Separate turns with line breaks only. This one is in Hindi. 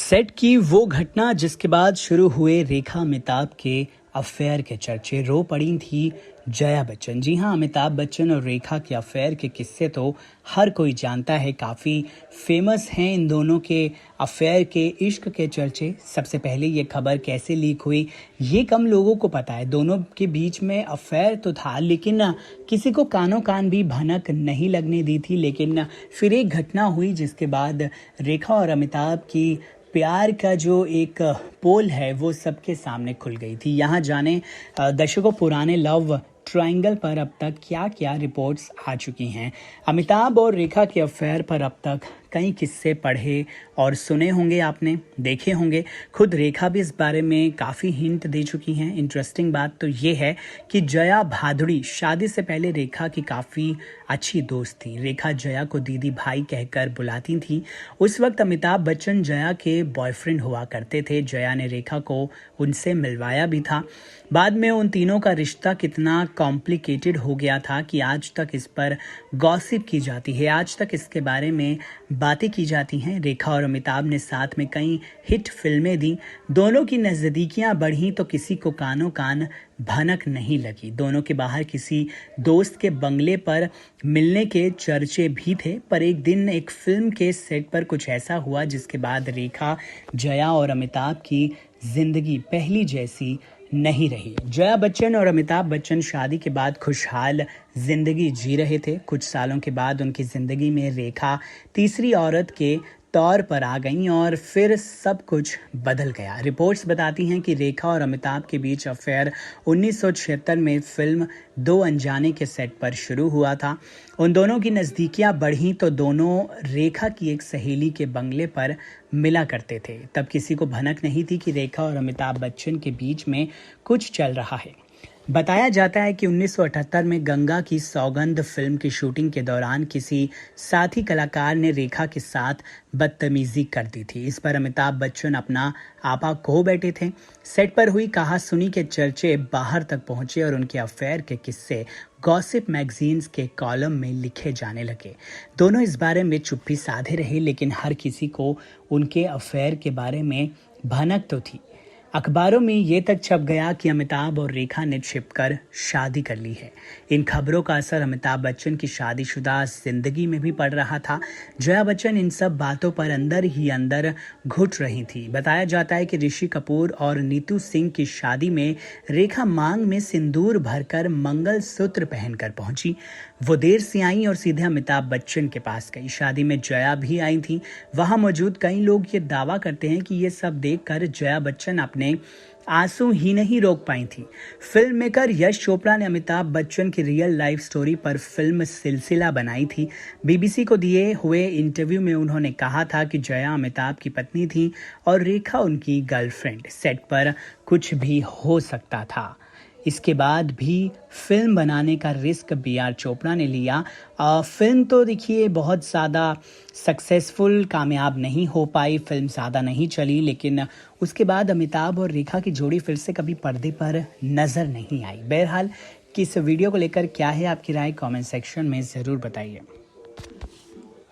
सेट की वो घटना जिसके बाद शुरू हुए रेखा अमिताभ के अफेयर के चर्चे, रो पड़ी थी जया बच्चन। जी हाँ, अमिताभ बच्चन और रेखा के अफेयर के किस्से तो हर कोई जानता है, काफ़ी फेमस हैं इन दोनों के अफेयर के, इश्क के चर्चे। सबसे पहले ये खबर कैसे लीक हुई ये कम लोगों को पता है। दोनों के बीच में अफेयर तो था, लेकिन किसी को कानों कान भी भनक नहीं लगने दी थी। लेकिन फिर एक घटना हुई जिसके बाद रेखा और अमिताभ की प्यार का जो एक पोल है वो सबके सामने खुल गई थी। यहाँ जाने दर्शकों पुराने लव ट्रायंगल पर अब तक क्या क्या रिपोर्ट्स आ चुकी हैं। अमिताभ और रेखा के अफेयर पर अब तक कई किस्से पढ़े और सुने होंगे, आपने देखे होंगे। खुद रेखा भी इस बारे में काफ़ी हिंट दे चुकी हैं। इंटरेस्टिंग बात तो ये है कि जया भादुड़ी शादी से पहले रेखा की काफ़ी अच्छी दोस्त थी। रेखा जया को दीदी भाई कहकर बुलाती थी। उस वक्त अमिताभ बच्चन जया के बॉयफ्रेंड हुआ करते थे। जया ने रेखा को उनसे मिलवाया भी था। बाद में उन तीनों का रिश्ता कितना कॉम्प्लिकेटेड हो गया था कि आज तक इस पर गॉसिप की जाती है, आज तक इसके बारे में बातें की जाती हैं। रेखा और अमिताभ ने साथ में कई हिट फिल्में दी। दोनों की नज़दीकियां बढ़ी तो किसी को कानों कान भनक नहीं लगी। दोनों के बाहर किसी दोस्त के बंगले पर मिलने के चर्चे भी थे। पर एक दिन एक फिल्म के सेट पर कुछ ऐसा हुआ जिसके बाद रेखा, जया और अमिताभ की जिंदगी पहली जैसी नहीं रही। जया बच्चन और अमिताभ बच्चन शादी के बाद खुशहाल जिंदगी जी रहे थे। कुछ सालों के बाद उनकी जिंदगी में रेखा तीसरी औरत के तौर पर आ गई और फिर सब कुछ बदल गया। रिपोर्ट्स बताती हैं कि रेखा और अमिताभ के बीच अफेयर 1976 में फिल्म दो अनजाने के सेट पर शुरू हुआ था। उन दोनों की नज़दीकियां बढ़ी तो दोनों रेखा की एक सहेली के बंगले पर मिला करते थे। तब किसी को भनक नहीं थी कि रेखा और अमिताभ बच्चन के बीच में कुछ चल रहा है। बताया जाता है कि 1978 में गंगा की सौगंध फिल्म की शूटिंग के दौरान किसी साथी कलाकार ने रेखा के साथ बदतमीजी कर दी थी। इस पर अमिताभ बच्चन अपना आपा खो बैठे थे। सेट पर हुई कहा सुनी के चर्चे बाहर तक पहुंचे और उनके अफेयर के किस्से गॉसिप मैगजीन्स के कॉलम में लिखे जाने लगे। दोनों इस बारे में चुप्पी साधे रहे, लेकिन हर किसी को उनके अफेयर के बारे में भनक तो थी। अखबारों में ये तक छप गया कि अमिताभ और रेखा ने छिपकर शादी कर ली है। इन खबरों का असर अमिताभ बच्चन की शादीशुदा जिंदगी में भी पड़ रहा था। जया बच्चन इन सब बातों पर अंदर ही अंदर घुट रही थी। बताया जाता है कि ऋषि कपूर और नीतू सिंह की शादी में रेखा मांग में सिंदूर भरकर मंगलसूत्र पहनकर पहुंची। वो देर से आई और सीधे अमिताभ बच्चन के पास गई। शादी में जया भी आई थी। वहां मौजूद कई लोग ये दावा करते हैं कि ये सब देखकर जया बच्चन अपने आंसू ही नहीं रोक पाई थी। फिल्म मेकर यश चोपड़ा ने अमिताभ बच्चन की रियल लाइफ स्टोरी पर फिल्म सिलसिला बनाई थी। बीबीसी को दिए हुए इंटरव्यू में उन्होंने कहा था कि जया अमिताभ की पत्नी थी और रेखा उनकी गर्लफ्रेंड। सेट पर कुछ भी हो सकता था। इसके बाद भी फिल्म बनाने का रिस्क बी.आर. चोपड़ा ने लिया। फिल्म तो देखिए बहुत ज़्यादा सक्सेसफुल, कामयाब नहीं हो पाई, फिल्म ज़्यादा नहीं चली, लेकिन उसके बाद अमिताभ और रेखा की जोड़ी फिर से कभी पर्दे पर नज़र नहीं आई। बहरहाल किस वीडियो को लेकर क्या है आपकी राय, कमेंट सेक्शन में ज़रूर बताइए।